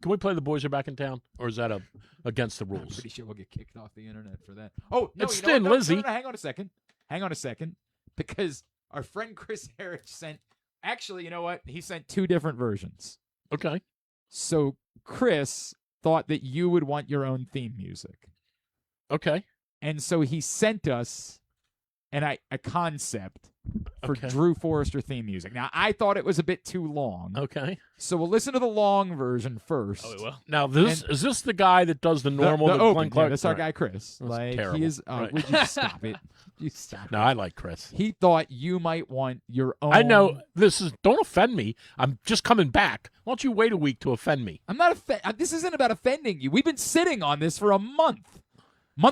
Can we play The Boys Are Back in Town? Or is that against the I'm rules? pretty sure we'll get kicked off the internet for that. Oh, no, It's you know what? Thin No, Lizzy. No, hang on a second. Because our friend Chris Harris sent, actually, you know what? He sent 2 different versions. Okay. So Chris thought that you would want your own theme music. Okay. And so he sent us a concept for Okay. Drew Forrester theme music. Now, I thought it was a bit too long. Okay. So we'll listen to the long version first. Oh, well. Now, is this the guy that does the normal? The Glenn open, Clark? yeah, that's our Right. guy, Chris. That's like terrible. he is. Right. Would you stop it? You stop No, it. I like Chris. He thought you might want your own. I know this is. Don't offend me. I'm just coming back. Why don't you wait a week to offend me? I'm not this isn't about offending you. We've been sitting on this for a month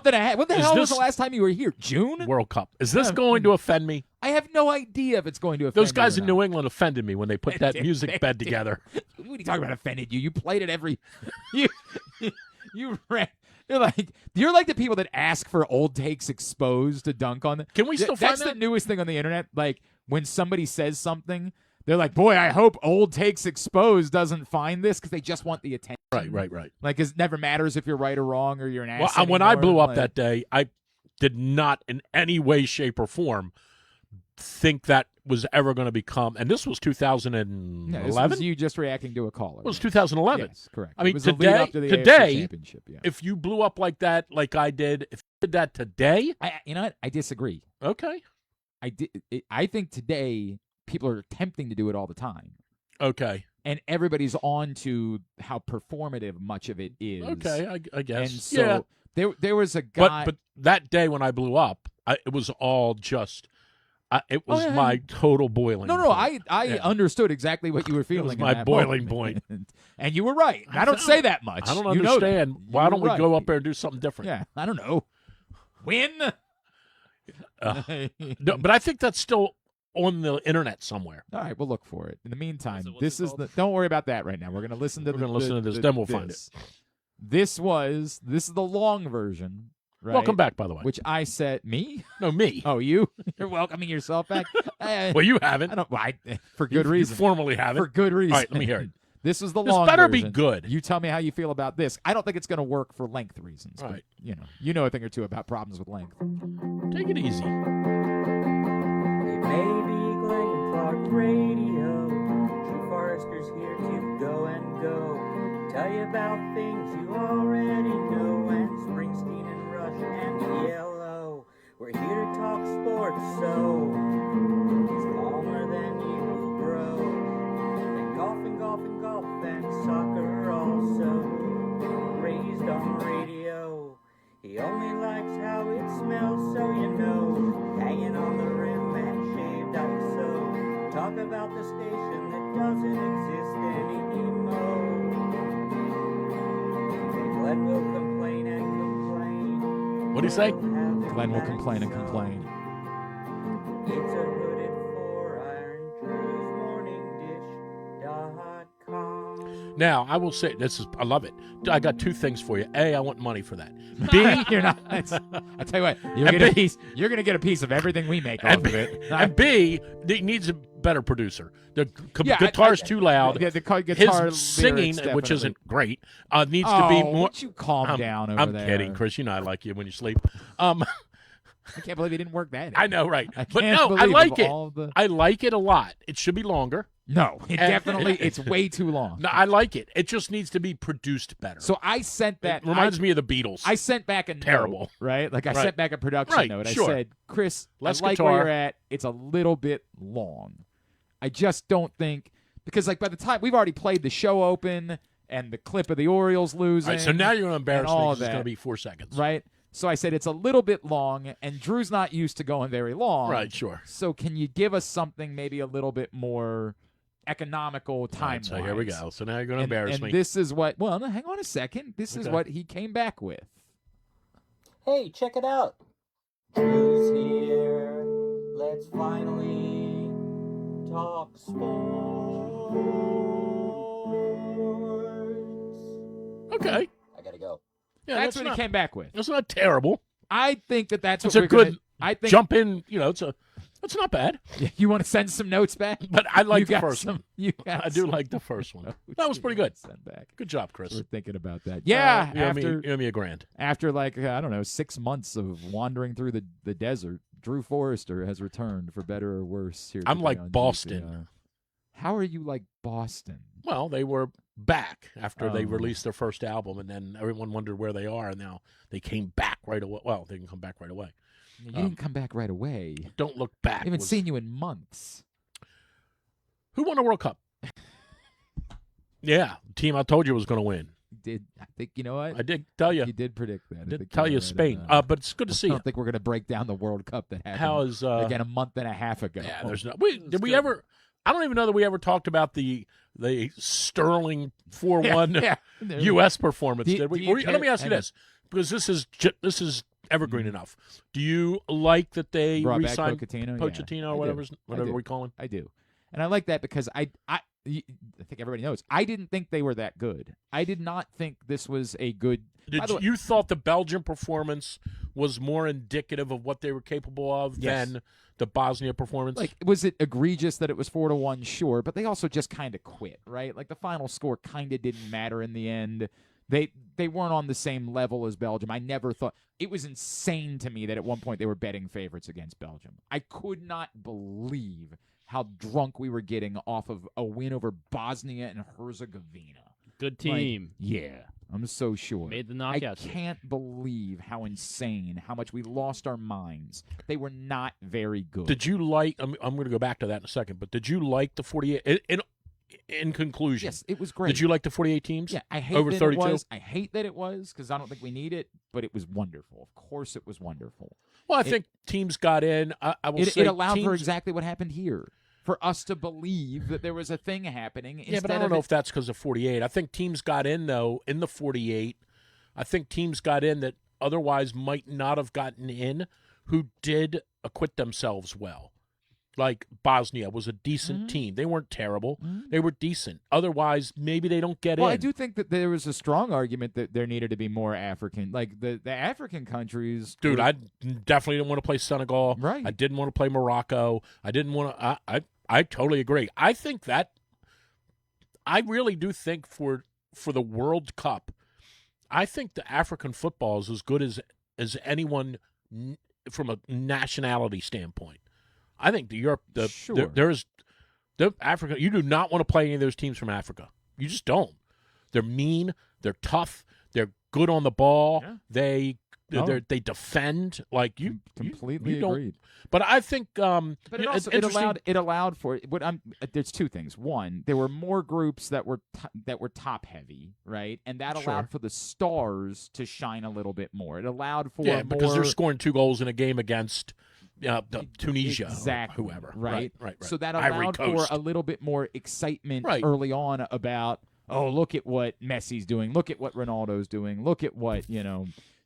and a half. What the hell was the last time you were here? June? World Cup. Is this going to offend me? I have no idea if it's going to offend Those guys you in or New not. England offended me when they put that music bed together. What are you talking about? Offended you? You played it every. You ran. You're like the people that ask for old takes exposed to dunk on them. Can we still find That's that? the newest thing on the internet. Like when somebody says something, they're like, "Boy, I hope old takes exposed doesn't find this," because they just want the attention. Right. Like it never matters if you're right or wrong or you're an ass. Well, when I blew up like, that day, I did not in any way, shape, or form think that was ever going to become. And this was 2011. Yeah, this was you just reacting to a caller. It was 2011. Yes, correct. I mean, it was a lead up to the AFC championship. Yeah. if you blew up like that, like I did, if you did that today, You know what? I disagree. okay, I think today people are attempting to do it all the time. okay, And everybody's on to how performative much of it is. okay, I guess. And so yeah. there was a guy. But that day when I blew up, it was all just. It was my total boiling. No, point. I understood exactly what you were feeling. was in my that boiling moment. point. And you were right. I don't say that much. I don't You know understand. that. Why You don't were we go right. up there and do something different? Yeah, I don't know. Win. No, but I think that's still on the internet somewhere. All right, we'll look for it. In the meantime, What's this it is called? the. Don't worry about that right now. We're gonna listen to. We're gonna listen to this, then we'll find it. This is the long version. Right? Welcome back, by the way. Which I said me. No, me. Oh, you? You're welcoming yourself back. Well, you haven't. I don't. For good reason. You formally haven't. For good reason. All right, let me hear it. This was the This long better be version. good. You tell me how you feel about this. I don't think it's going to work for length reasons. All but, right. you know a thing or two about problems with length. Take it easy. It may be Glenn and Clark Radio. Drew Forrester's here to go and go. Tell you about things you already know. And Springsteen and Rush and Yellow. We're here to talk sports, so it's calmer than you, bro. And golf and soccer also. Raised on radio. He only likes how it smells, so you know. Hanging on the rim and shaved ISO. Talk about the station that doesn't exist anymore. Glenn will complain and complain. What do you say? Glenn will complain and complain. It's a hooded 4-iron DrewsMorningDish.com. Now, I will say, I love it. I got 2 things for you. A, I want money for that. B, You're not. I tell you what, you're And gonna get a B- piece. You're gonna get a piece of everything we make off and, of it. and B, it needs a better producer. The Yeah, guitar's too loud. Yeah, the guitar His singing, lyrics which definitely. isn't great, needs to be more. Would you calm down over I'm there? kidding, Chris. You know I like you when you sleep. I can't believe he didn't work that in. I know, right? I But can't no, I believe like of it. all the- I like it a lot. It should be longer. No, it definitely. It's way too long. No, I like it. It just needs to be produced better. So I sent that. It reminds me of the Beatles. I sent back a Terrible. note, right? Like I Right. sent back a production Right, note. sure. I said, Chris, Less I like guitar. where you're at. It's a little bit long. I just don't think because like by the time we've already played the show open and the clip of the Orioles losing. All right, so now you're going to embarrass me all because it's that. going to be 4 seconds. right? So I said it's a little bit long, and Drew's not used to going very long. Right, sure. So can you give us something maybe a little bit more economical time? So here we go. So now you're going to embarrass and me. this is what. Well, no, hang on a second. This is Okay. what he came back with. Hey, check it out. Drew's here. Let's finally talk sports. Okay. I gotta go. Yeah, that's what not, he came back with. That's not terrible. I think that's It's what a we're good gonna, I think jump in. You know, it's a That's not bad. Yeah, you want to send some notes back? But I like You the got first some- one. You got I do some like the first one. notes That was you pretty wanna good. Send back. Good job, Chris. We're thinking about that. Yeah, you owe me $1 grand. after like I don't know 6 months of wandering through the desert, Drew Forrester has returned for better or worse. Here, I'm today like on Boston. GCR. How are you like Boston? Well, they were back after they Oh. released their first album, and then everyone wondered where they are, and now they came back right away. Well, they can come back right away. You didn't come back right away. Don't look back. I haven't was- seen you in months. Who won the World Cup? Yeah, the team I told you was going to win. Did I think you know what? I did tell you. You did predict that. I Did think tell you're you right Spain. on that. But it's good to see I you. don't think we're going to break down the World Cup that happened How is again a month and a half ago. Yeah, there's no. It's Did we good. ever? I don't even know that we ever talked about the sterling 4-1 yeah. U.S. performance. Do- Did we? do you Let me care- ask you hang on. this, because this is evergreen enough. Do you like that they Brought back re-signed Pochettino? Pochettino Yeah, or I do. whatever do. we call him? I do. And I like that because I think everybody knows. I didn't think they were that good. I did not think this was a good. By the way, You thought the Belgian performance was more indicative of what they were capable of Yes. than the Bosnia performance? like, was it egregious that it was 4-1? Sure, but they also just kind of quit, right? Like the final score kind of didn't matter in the end. They weren't on the same level as Belgium. I never thought it was insane to me that at one point they were betting favorites against Belgium. I could not believe how drunk we were getting off of a win over Bosnia and Herzegovina. Good Like, team. yeah, I'm so sure. Made the I knockouts. can't believe how insane, how much we lost our minds. They were not very good. Did you like? I'm going to go back to that in a second. But did you like the 48? In conclusion, Yes, it was great. Did you like the 48 teams? Yeah, I hate over that 32? it was. I hate that it was because I don't think we need it, but it was wonderful. Of course, it was wonderful. Well, I think teams got in. I will say It allowed teams, for exactly what happened here, for us to believe that there was a thing happening. Yeah, but I instead don't of know it- if that's because of 48. I think teams got in though in the 48. I think teams got in that otherwise might not have gotten in, who did acquit themselves well. Like Bosnia was a decent team. They weren't terrible. They were decent. Otherwise, maybe they don't get Well, in. I do think that there was a strong argument that there needed to be more African, like the African countries. Dude, were- I definitely didn't want to play Senegal. Right. I didn't want to play Morocco. I didn't want to. I totally agree. I think that. I really do think for the World Cup, I think the African football is as good as anyone from a nationality standpoint. I think Sure. there's the Africa. You do not want to play any of those teams from Africa. You just don't. They're mean. They're tough. They're good on the ball. Yeah. They defend like you. completely you don't- agreed. But I think. But it it's also interesting- it allowed for what I'm. There's two things. One, there were more groups that were top heavy, right, and that Sure. allowed for the stars to shine a little bit more. It allowed for Yeah, because more, they're scoring 2 goals in a game against Tunisia, exactly or whoever. right? Right. So that Ivory allowed for Coast. a little bit more excitement Right. early on about, oh, look at what Messi's doing, look at what Ronaldo's doing, look at what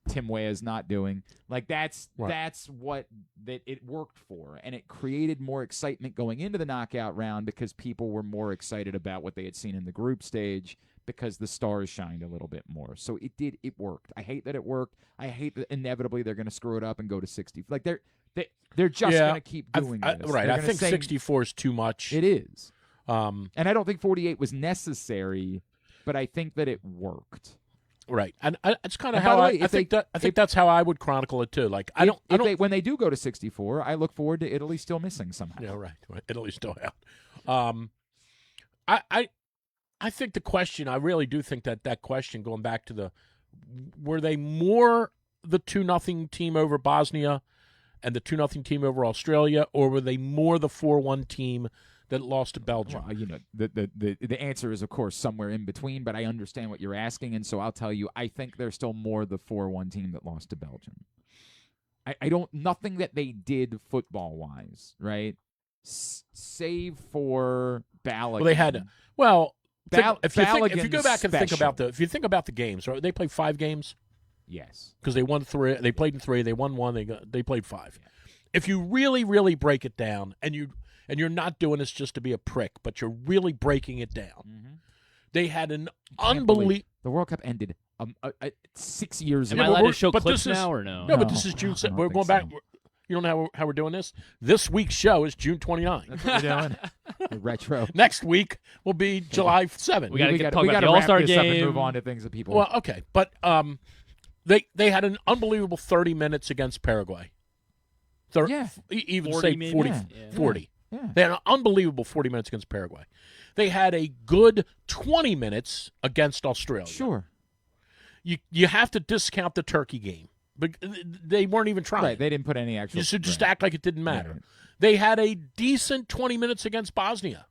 Tim Weah's not doing. Like that's what that it worked for, and it created more excitement going into the knockout round because people were more excited about what they had seen in the group stage because the stars shined a little bit more. So it worked. I hate that it worked. I hate that inevitably they're going to screw it up and go to 60. Like they're just Yeah, going to keep doing this. Right. They're I gonna think say 64 is too much. it is. Um, And I don't think 48 was necessary, but I think that it worked. right. And it's kind of And by how the way, I think that I think that's how I would chronicle it too. Like I don't. When they do go to 64, I look forward to Italy still missing somehow. Yeah, right. Italy's still out. I think the question. I really do think that question going back to were they more the 2-0 team over Bosnia and the 2-0 team over Australia, or were they more the 4-1 team that lost to Belgium? Well, the answer is, of course, somewhere in between, but I understand what you're asking, and so I'll tell you, I think they're still more the 4-1 team that lost to Belgium. I don't, nothing that they did football-wise, right? Save for Balogun. Well, they had, well, if you Balogun's go back and think special. about the games, right? They played 5 games Yes. because they won 3. They played in 3. They won 1. They played 5. Yeah. If you really, really break it down, and you're not doing this just to be a prick, but you're really breaking it down, Mm-hmm. they had an Can't believe unbelievable. The World Cup ended 6 years Am ago. I allowed to show but clips this is- now or no? No, but No, this is June. I don't We're think going back. so. You don't know how we're doing this? This week's show is June 29th. That's what we're doing. Retro. Next week will be July 7th. We gotta talk we about gotta the wrap All-Star this up and game. move on to things that people. Well, okay, but they had an unbelievable 30 minutes against Paraguay. Yeah. Even 40 say maybe? 40. Yeah. 40. yeah. They had an unbelievable 40 minutes against Paraguay. They had a good 20 minutes against Australia. Sure. You have to discount the Turkey game. But they weren't even trying. Right. They didn't put any actual. You should just right. act like it didn't matter. Right. They had a decent 20 minutes against Bosnia.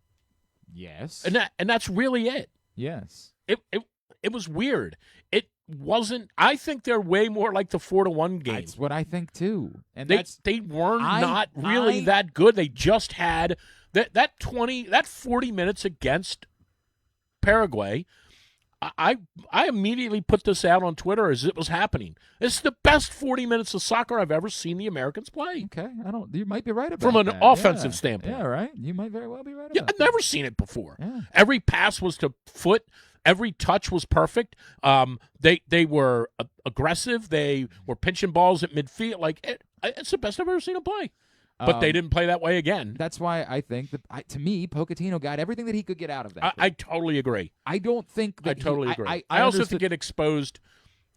Yes. And that's really it. Yes. It was weird. It wasn't. I think they're way more like the 4-1 game. That's what I think too. And They were not really that good. They just had that 40 minutes against Paraguay. I immediately put this out on Twitter as it was happening. This is the best 40 minutes of soccer I've ever seen the Americans play. Okay. You might be right about From an that. offensive Yeah. standpoint. Yeah. Right. You might very well be right Yeah, about I've that. never seen it before. Yeah. Every pass was to foot. Every touch was perfect. They were aggressive. They were pinching balls at midfield. It's the best I've ever seen them play. But they didn't play that way again. That's why I think that to me, Pochettino got everything that he could get out of that. I totally agree. I don't think that I totally agree. I also understood- think it exposed.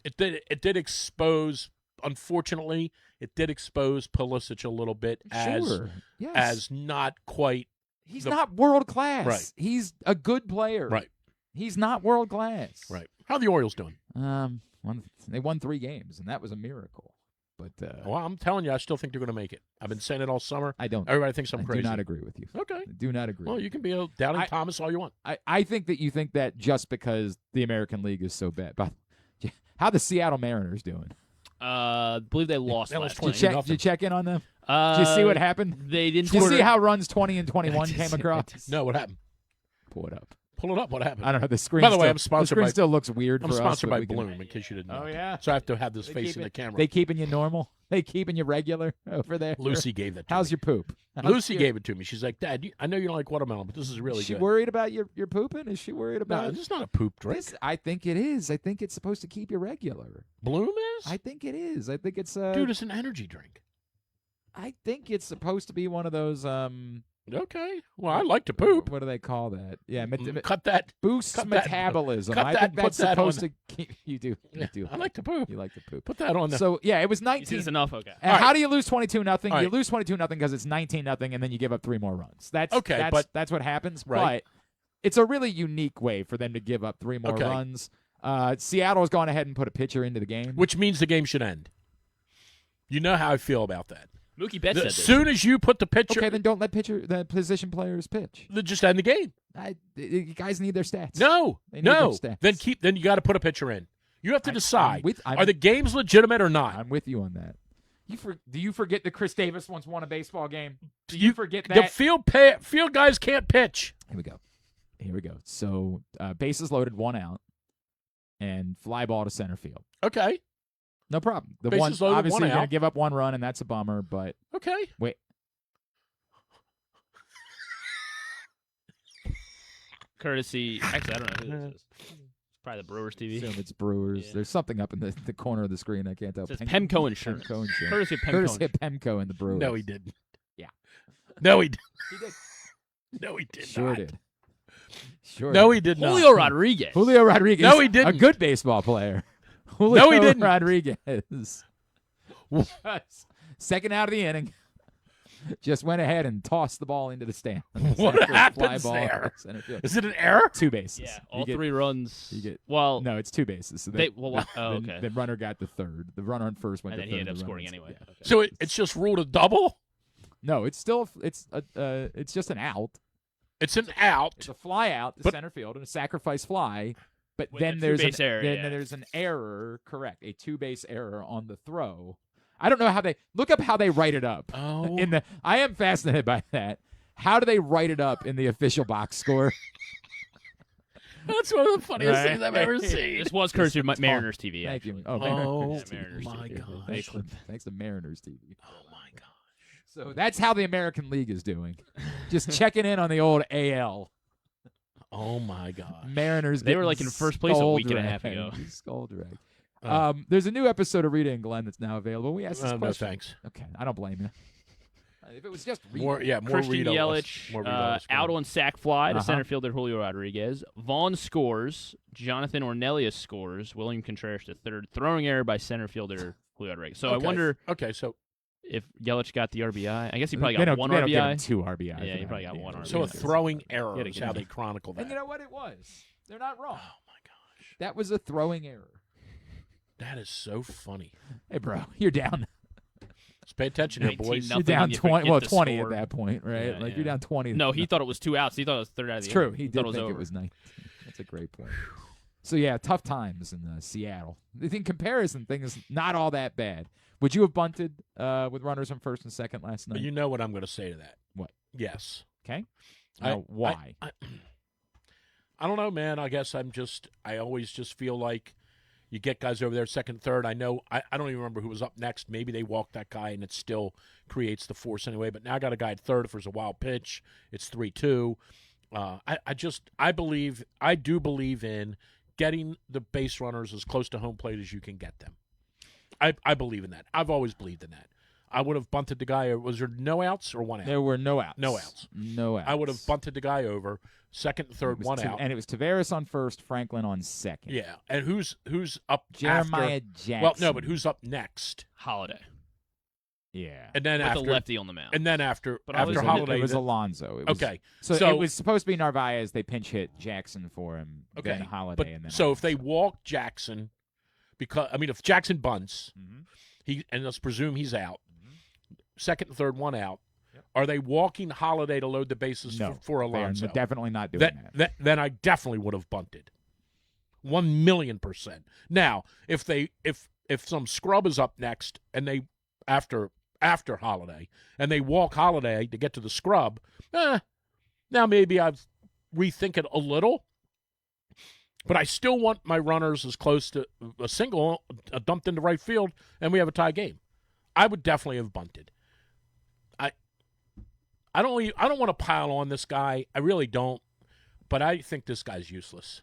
It did expose. Unfortunately, it did expose Pulisic a little bit Sure. Yes. as not quite he's not world class. Right. He's a good player. right. He's not world class. Right. How are the Orioles doing? They won 3 games, and that was a miracle. But Well, I'm telling you, I still think they're going to make it. I've been saying it all summer. I don't. Everybody thinks I'm I crazy. do not agree with you. Okay. I do not agree. Well, you can be a doubting Thomas all you want. I think that you think that just because the American League is so bad. But how the Seattle Mariners doing? I believe they lost They last lost night. twenty. Did you check in on them? Did you see what happened? They didn't Did you score. see how runs 20 and 21 came across? No, what happened? Pull it up. Pull it up. What happened? I don't know. The screen. By the way, still, I'm sponsored the screen by- still looks weird I'm for us. sponsored but by we can- Bloom, in case you didn't know. Oh, yeah? So I have to have this They face in keeping- the camera. They keeping you normal? They keeping you regular over there? Lucy gave that to How's me. your poop? Lucy gave it to me. She's like, Dad, I know you don't like watermelon, but this is really Is she good. worried about your pooping? Is she worried No, about this is not a poop drink. I think it is. I think it's supposed to keep you regular. Bloom is? I think it is. I think it's Dude, it's an energy drink. I think it's supposed to be one of those Okay. Well, I like to poop. What do they call that? Yeah, Cut that. boosts cut that- metabolism. cut I that, think put that's that on supposed to keep you do. You Yeah, do. I like to poop. You like to poop. Put that on the. So yeah, it was You see 19. this enough? Okay. And All right. how do you lose 22-0? All You right. lose 22-0 because it's 19-0, and then you give up 3 more runs. That's Okay, That's, but- that's what happens. Right. But it's a really unique way for them to give up 3 more Okay. runs. Seattle has gone ahead and put a pitcher into the game. Which means the game should end. You know how I feel about that. Mookie Betts said As this. soon as you put the pitcher, Okay, then don't let the position players pitch. then just end the game. You guys need their stats. No, They need no. their stats. Then you got to put a pitcher in. You have to decide: I'm are the games legitimate or not? I'm with you on that. Do you forget that Chris Davis once won a baseball game? Do You- you forget The that? field guys can't pitch. Here we go. So bases loaded, 1 out, and fly ball to center field. Okay, No problem. The Bases one loaded, obviously 1 you're gonna out. give up 1 run, and that's a bummer. But okay. wait, Courtesy. Actually, I don't know who this is. It's probably the Brewers TV. assume it's Brewers. Yeah. There's something up in the corner of the screen. I can't tell. It says Pemco Insurance. Pemco Insurance. Courtesy of Pemco Courtesy of Insurance. Pemco and the Brewers. No, he didn't. Yeah. No, he did. He did. No, he did Sure not. did. Sure. No, did. he did not. Julio Rodriguez. Julio Rodriguez. No, he A didn't. good baseball player. Julio No, he didn't. Rodriguez. Second out of the inning. Just went ahead and tossed the ball into the stand. What Fly happens ball there? to center field. Is it an error? 2 bases. Yeah, You all get- 3 runs. you get- well, No, it's 2 bases. So They- well, oh, the, okay. the runner got the third. The runner on first went and to then third. he ended up the scoring runner- anyway. yeah. Okay. So it's just ruled a double. No, it's still it's just an out. It's an out. It's a fly out to But- center field and a sacrifice fly. But With then a there's two-base error, then yeah. there's an error. Correct, a 2-base error on the throw. I don't know how they look up how they write it up. Oh. I am fascinated by that. How do they write it up in the official box score? That's one of the funniest Right. things I've ever seen. This was courtesy of Mariners TV. Thank you. actually. Oh, Oh, Mariners TV. Mariners my TV. God. Thanks to Mariners TV. Oh my gosh. So that's how the American League is doing. Just checking in on the old AL. Oh my gosh. Mariners. They were, getting like, in first place a week and a half skull-dragged. ago. Skull drag. There's a new episode of Rita and Glenn that's now available. We asked this No question. thanks. Okay, I don't blame you. If it was just Rita. More Christian Rito. Yelich More Rito. out on sack fly to Uh-huh. center fielder Julio Rodriguez. Vaughn scores. Jonathan Ornelas scores. William Contreras to third. Throwing error by center fielder Julio Rodriguez. So Okay. I wonder Okay, so if Yelich got the RBI. I guess he probably They got don't- one they don't give him RBI. 2 RBI. Yeah, he probably got one RBI. a throwing error Yeah, to is get how him. they chronicle that. And you know what it was? They're not wrong. Oh my gosh, That was a throwing error. that is so funny. Hey, bro, you're down. Let's pay attention here, 19 boys. nothing. You're down and you 20. forget Well, the 20 score. at that point, right? Yeah, like yeah. you're down 20. No, he thought it was 2 outs. He thought it was third out of It's the true. inning. He thought did it was think over. it was 19. That's a great point. So yeah, tough times in Seattle. In comparison, things not all that bad. Would you have bunted with runners on first and second last night? You know what I'm going to say to that? What? Yes. Okay. I- Now, why? I don't know, man. I guess I always just feel like you get guys over there second, third. I know, I don't even remember who was up next. Maybe they walked that guy and it still creates the force anyway. But now I got a guy at third. If there's a wild pitch, it's 3-2. I do believe in getting the base runners as close to home plate as you can get them. I believe in that. I've always believed in that. I would have bunted the guy. Was there no outs or 1 out? There were no outs. No outs. No outs. I would have bunted the guy over, second and third, It was 1 out. And it was Tavares on first, Franklin on second. Yeah, and who's up Jeremiah after? Jackson. Well, no, but who's up next? Holiday Yeah. And then with after the lefty on the mound. and then after But I It was, after was- Holiday. it was the- Alonso. It was, okay, So, so it was supposed to be Narvaez. They pinch hit Jackson for him. okay, Then Holiday, but and then so if they Alonso. walk Jackson, if Jackson bunts, Mhm. and let's presume he's out, second and third, 1 out. Yep. Are they walking Holiday to load the bases No, for they are Alonso? definitely not doing that. Then I definitely would have bunted. 1,000,000%. Now, if some scrub is up next and they after Holiday and they walk Holiday to get to the scrub, now maybe I've rethink it a little. But I still want my runners as close to a single dumped into right field, and we have a tie game. I would definitely have bunted. I don't want to pile on this guy. I really don't. But I think this guy's useless.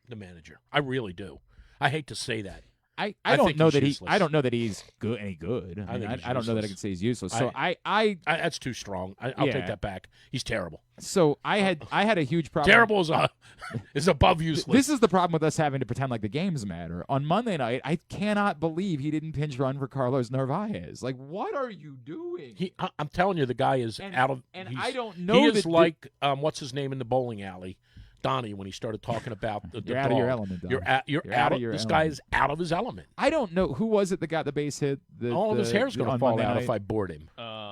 The manager. I really do. I hate to say that. I I don't think know he's that useless. I don't know that he's good. Any good? I think he's I don't know that I useless. can say he's useless. So I That's too strong. I'll Yeah. take that back. He's terrible. I had a huge problem. Terrible is above useless. This is the problem with us having to pretend like the games matter. On Monday night, I cannot believe he didn't pinch run for Carlos Narvaez. Like, what are you doing? I'm telling you, the guy is And- out of. and he's- I don't know He is that like what's his name in the bowling alley, Donnie, when he started talking about the You're out of your dog. element, Donnie. You're You're out out of of your this guy element. is out of his element. I don't know who was it that got the base hit. All of his hair's going to on fall Monday out night? if I board him.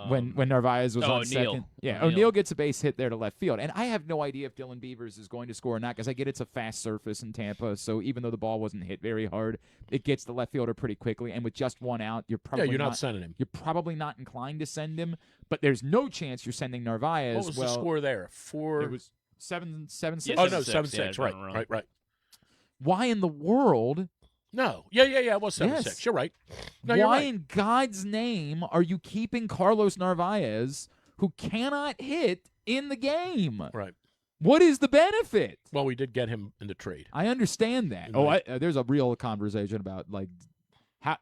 When Narvaez was on O'Neal. second. Yeah, O'Neal. O'Neal gets a base hit there to left field. And I have no idea if Dylan Beavers is going to score or not because I get it's a fast surface in Tampa. So even though the ball wasn't hit very hard, it gets the left fielder pretty quickly. And with just 1 out, you're probably You're not sending him. You're probably not inclined to send him, but there's no chance you're sending Narvaez. What was the score there? It was 7-6. Yeah, Oh no, 7-6, 7-6. yeah, Right. Why in the world? No. Yeah. It was 7-6. Yes. You're right. No, you're Why right. in God's name are you keeping Carlos Narvaez, who cannot hit, in the game? Right. What is the benefit? Well, we did get him in the trade. I understand that. Right. There's a real conversation about like how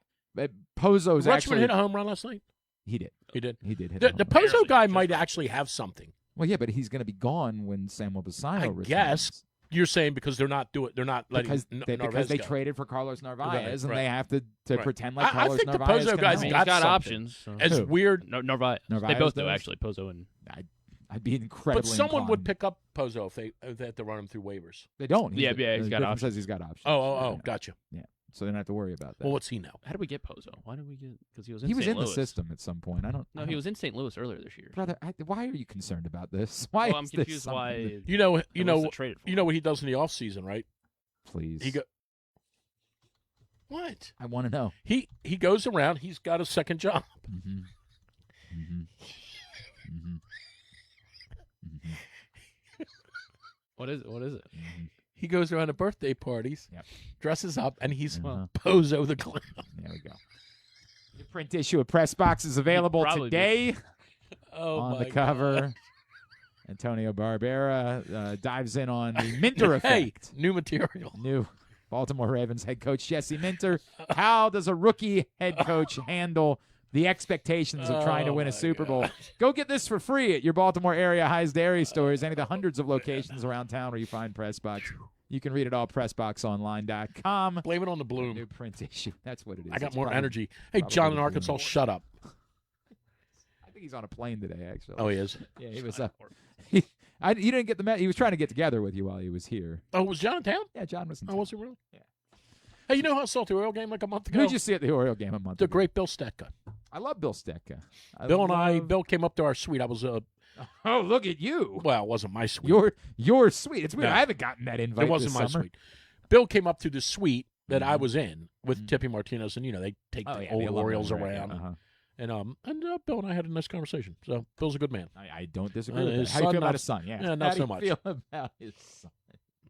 Pozo's Rutschman actually hit a home run last night. he did. He did. He did hit The a home run. Pozo Barely, guy just might barely. actually have something. Well, yeah, but he's going to be gone when Samuel Bassano I returns. guess. You're saying because they're not letting because Narvaez they go. traded for Carlos Narvaez, and right. they have to Right. pretend like I Carlos think the Narvaez Pozo can guy's I mean, help. he's got something. options. So. As Who? weird, Narvaez. Narvaez They both do does? actually. Pozo and I'd be incredibly. but someone would inclined. pick up Pozo if they had to run him through waivers. They don't. Yeah, he's got Griffin options. says he's got options. Oh, Yeah. gotcha. So they don't have to worry about that. Well, what's he now? how did we get Pozo? Why did we get? Because he was in. he was St. in the Louis. system at some point. I don't. No, he was in St. Louis earlier this year. Brother, why are you concerned about this? Why Well, I'm is this confused something why. that- You know, traded for you know what he does in the off season, right? Please. He go. What? I want to know. He goes around. He's got a second job. Mm-hmm. Mm-hmm. Mm-hmm. Mm-hmm. What is it? What is it? Mm-hmm. He goes around to birthday parties, Yep. dresses up, and he's Uh-huh. Pozo the clown. There we go. The print issue of Press Box is available probably today Oh on my the cover. Antonio Barbera dives in on the Minter Hey, effect. new material. New Baltimore Ravens head coach Jesse Minter. How does a rookie head coach handle the expectations of trying to win a Super Bowl? Go get this for free at your Baltimore area High's Dairy stores, any of the hundreds of locations around town where you find Pressbox. You can read it all, PressBoxOnline.com. Blame it on the bloom. New print issue. That's what it is. I got It's more probably- energy. Hey, John in Arkansas, shut up. I think he's on a plane today, actually. Oh, he is? Yeah, he was up. You didn't get the he was trying to get together with you while he was here. Oh, was John in town? Yeah, John was in Oh, town. was he really? Yeah. Hey, you know how I saw the Oriole game like a month ago? Who'd you see at the Oriole game a month The ago? great Bill Stetka. I love Bill Stetka. Bill came up to our suite. I was, Oh, look at you. well, it wasn't my suite. You're sweet. It's weird. No. I haven't gotten that invite It wasn't this my summer. suite. Bill came up to the suite that I was in with Tippy Martinez, and, they take the old Orioles around. And Bill and I had a nice conversation. So Bill's a good man. I don't disagree with his that. How do you son, feel about not- his son? Yeah, yeah, not How do so you much. feel about his son?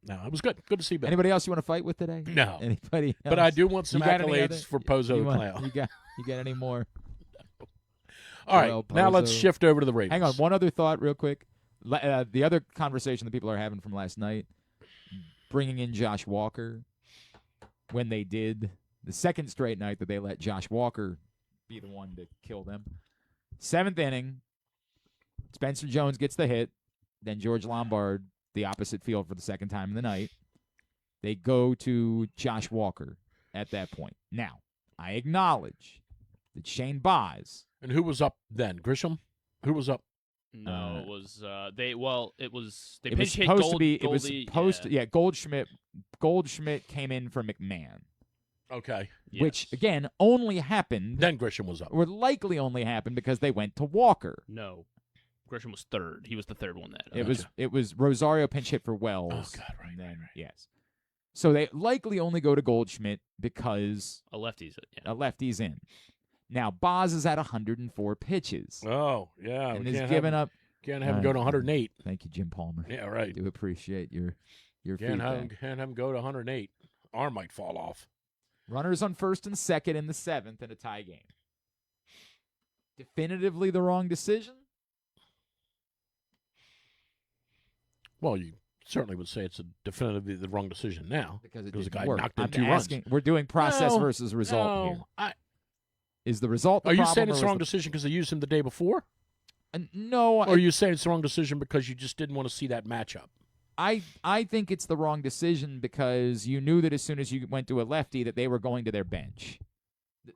No, it was good. Good to see Bill. Anybody else you want to fight with today? No. Anybody else? But I do want some You got any accolades other- for Pozo you the want- Clown. You got any more? All right, Well, now let's Pozo. shift over to the Ravens. Hang on, one other thought real quick. The other conversation that people are having from last night, bringing in Josh Walker, when they did the second straight night that they let Josh Walker be the one to kill them. 7th inning, Spencer Jones gets the hit, then George Lombard, the opposite field for the second time in the night. They go to Josh Walker at that point. Now, I acknowledge that Shane Boz. And who was up then? Grisham? Who was up? No, it was they. Well, it was they It was pinch hit supposed Gold, to be. It was Goldie, supposed to. yeah. Yeah, Goldschmidt came in for McMahon, Okay. which Yes. again only happened, Then Grisham was up. or likely only happened because they went to Walker. No, Grisham was third. He was the third one that. It was Rosario pinch hit for Wells. Oh, God, right, and then, right. Yes. So they likely only go to Goldschmidt because a lefty's it. Yeah. a lefty's in. Now Boz is at 104 pitches Oh, yeah. and we is can't given have, up. Can't have him go to 108. Thank you, Jim Palmer. Yeah, I right. do appreciate your Can't feedback. have him go to 108. Arm might fall off. Runners on first and second in the 7th in a tie game. Definitively the wrong decision? Well, you certainly would say it's definitively the wrong decision now. Because it the didn't guy work. knocked in I'm 2 runs. asking, we're doing process No, versus result here. Is the result the Are you problem, saying or it's is the wrong the- decision because they used him the day before? No, Or are you saying it's the wrong decision because you just didn't want to see that matchup? I think it's the wrong decision because you knew that as soon as you went to a lefty that they were going to their bench.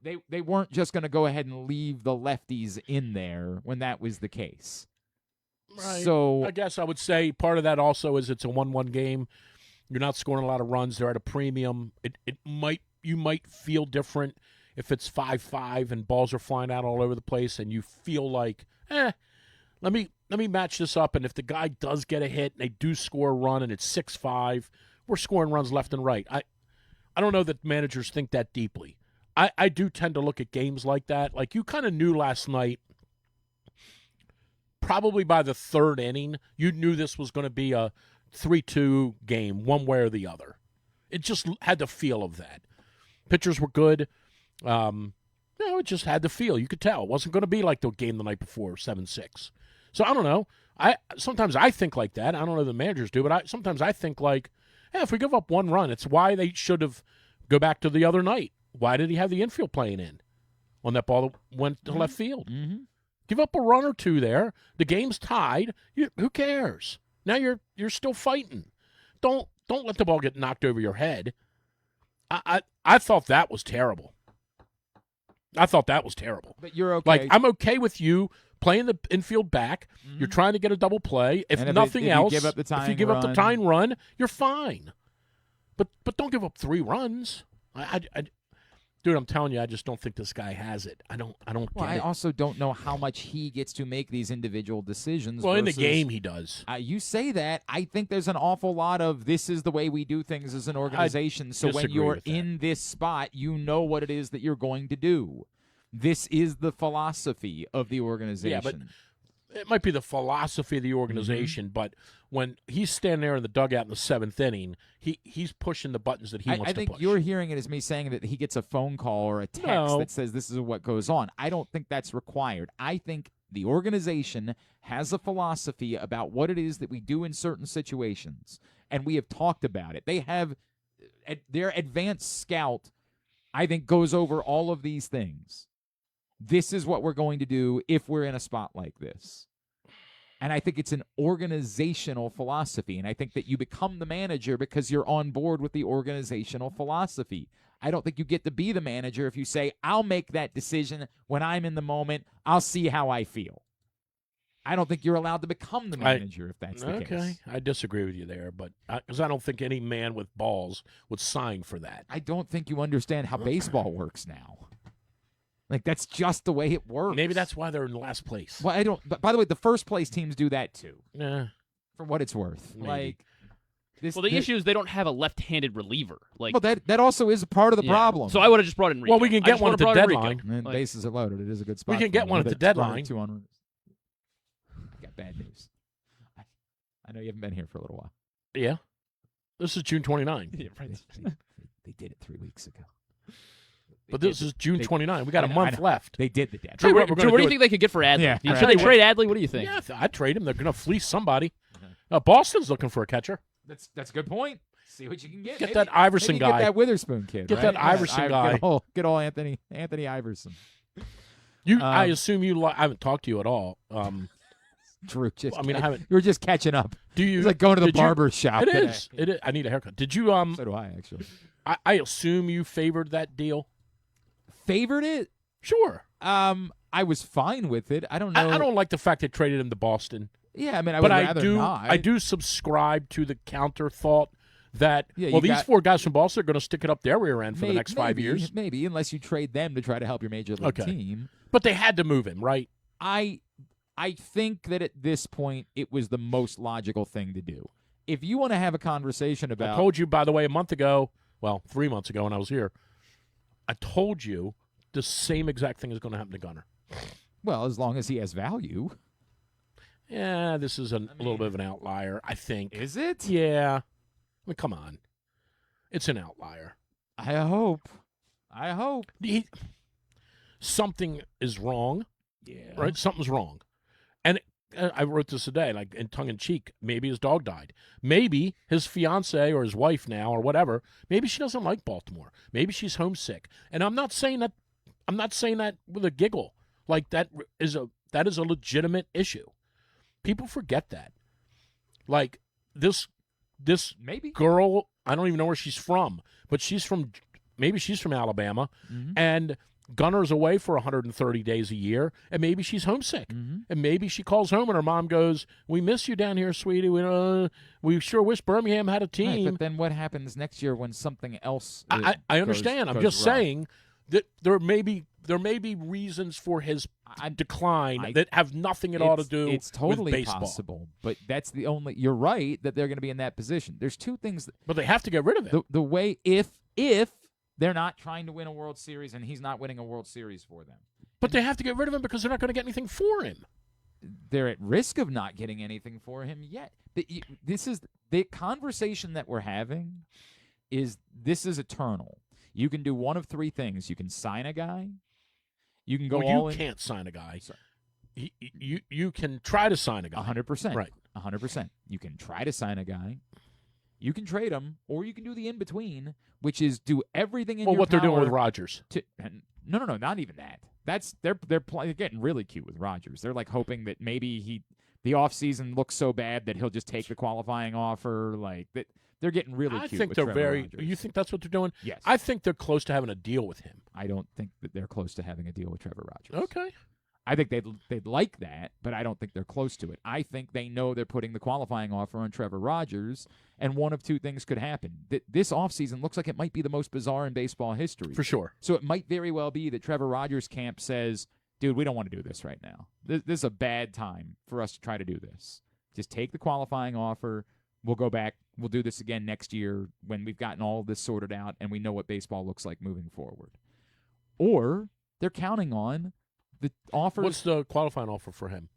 They weren't just going to go ahead and leave the lefties in there when that was the case. Right. So I guess I would say part of that also is it's a 1-1 game. You're not scoring a lot of runs. They're at a premium. You might feel different if it's 5-5 and balls are flying out all over the place and you feel like, let me match this up, and if the guy does get a hit and they do score a run and it's 6-5, we're scoring runs left and right. I don't know that managers think that deeply. I do tend to look at games like that. Like you kind of knew last night, probably by the 3rd inning, you knew this was going to be a 3-2 game, one way or the other. It just had the feel of that. Pitchers were good. It just had the feel. You could tell. It wasn't going to be like the game the night before, 7-6. So I don't know. Sometimes I think like that. I don't know if the managers do, but sometimes I think like, if we give up 1 run, it's why they should have go back to the other night. Why did he have the infield playing in on that ball that went to left field? Mm-hmm. Give up a run or 2 there. The game's tied. Who cares? Now you're still fighting. Don't let the ball get knocked over your head. I thought that was terrible. But you're okay. Like, I'm okay with you playing the infield back. You're trying to get a double play. If And nothing if else, you give up the if you tying give up the run- tying run, you're fine. But don't give up 3 runs. Dude, I'm telling you, I just don't think this guy has it. I don't Well, get I it. also don't know how much he gets to make these individual decisions. Well, in the versus- game, he does. You say that. I think there's an awful lot of this is the way we do things as an organization. So when disagree you're with that. in this spot, you know what it is that you're going to do. This is the philosophy of the organization. It might be the philosophy of the organization, but when he's standing there in the dugout in the 7th inning, he's pushing the buttons that he wants I to think push. you're hearing it as me saying that he gets a phone call or a text No. that says this is what goes on. I don't think that's required. I think the organization has a philosophy about what it is that we do in certain situations, and we have talked about it. They have their advanced scout, I think, goes over all of these things. This is what we're going to do if we're in a spot like this. And I think it's an organizational philosophy. And I think that you become the manager because you're on board with the organizational philosophy. I don't think you get to be the manager if you say, I'll make that decision when I'm in the moment. I'll see how I feel. I don't think you're allowed to become the manager if that's the case. Okay, I disagree with you there, but because I don't think any man with balls would sign for that. I don't think you understand how baseball works now. Like, that's just the way it works. Maybe that's why they're in last place. Well, I don't. But by the way, the first place teams do that too. Nah. For what it's worth. Maybe. Like, the issue is they don't have a left-handed reliever. Like, well, that also is a part of the problem. So I would have just brought in Rico. Well, we can get one at the deadline. And bases are loaded. It is a good spot. We can get one at the deadline. 2 on. Got bad news. I know you haven't been here for a little while. Yeah. This is June 29. Yeah, right. They did it 3 weeks ago. But this is June 29. We got a month left. They did the deadline. Drew, What do you think they could get for Adley? Yeah, Should they trade Adley? What do you think? Yeah, I'd trade him. They're going to fleece somebody. Boston's looking for a catcher. That's a good point. See what you can get. Get that Iverson maybe guy. Get that Witherspoon kid. Get right? that Iverson guy. Get all Anthony Iverson. I assume you. I haven't talked to you at all. Drew, I haven't. You were just catching up. Do you? It's like going to the barber shop. It is. It is. I need a haircut. Did you? So do I, actually. I assume you favored that deal. Favored it? Sure. I was fine with it. I don't know. I don't like the fact they traded him to Boston. Yeah, I mean, I would rather not. I do subscribe to the counter thought that these got 4 guys from Boston are going to stick it up their rear end for the next 5 years. Maybe, unless you trade them to try to help your major league team. But they had to move him, right? I think that at this point it was the most logical thing to do. If you want to have a conversation about, I told you, by the way, 3 months ago when I was here, I told you the same exact thing is going to happen to Gunnar. Well, as long as he has value. Yeah, this is a little bit of an outlier, I think. Is it? Yeah. I mean, come on. It's an outlier. I hope. Something is wrong. Yeah. Right? Something's wrong. And I wrote this today, like in tongue-in-cheek. Maybe his dog died. Maybe his fiance or his wife now or whatever, maybe she doesn't like Baltimore. Maybe she's homesick. And I'm not saying that with a giggle. Like that is a legitimate issue. People forget that. Like this maybe girl, I don't even know where she's from, but maybe she's from Alabama, and Gunner's away for 130 days a year, and maybe she's homesick. And maybe she calls home and her mom goes, "We miss you down here, sweetie. We sure wish Birmingham had a team." Right, but then what happens next year when something else I understand. I'm just saying that there may be reasons for his decline that have nothing at all to do it's totally with baseball. Possible, but that's the only. You're right that they're going to be in that position. There's 2 things. But they have to get rid of it. The way if they're not trying to win a World Series and he's not winning a World Series for them. But they have to get rid of him because they're not going to get anything for him. They're at risk of not getting anything for him yet. This is the conversation that we're having. This is eternal. You can do one of 3 things. You can sign a guy. You can go all in. You can't sign a guy. You can try to sign a guy. 100%. Right. 100%. You can try to sign a guy. You can trade him, or you can do the in-between, which is do everything in your power. Well, what they're doing with Rodgers. No, not even that. They're getting really cute with Rodgers. They're like hoping that maybe the offseason looks so bad that he'll just take the qualifying offer. Like that, they're getting really cute. I think with they're Trevor very. Rodgers. You think that's what they're doing? Yes. I think they're close to having a deal with him. I don't think that they're close to having a deal with Trevor Rodgers. Okay. I think they'd like that, but I don't think they're close to it. I think they know they're putting the qualifying offer on Trevor Rodgers, and one of 2 things could happen. This offseason looks like it might be the most bizarre in baseball history. For sure. So it might very well be that Trevor Rodgers' camp says, dude, we don't want to do this right now. This is a bad time for us to try to do this. Just take the qualifying offer. We'll go back. We'll do this again next year when we've gotten all of this sorted out and we know what baseball looks like moving forward. Or they're counting on the offers. What's the qualifying offer for him?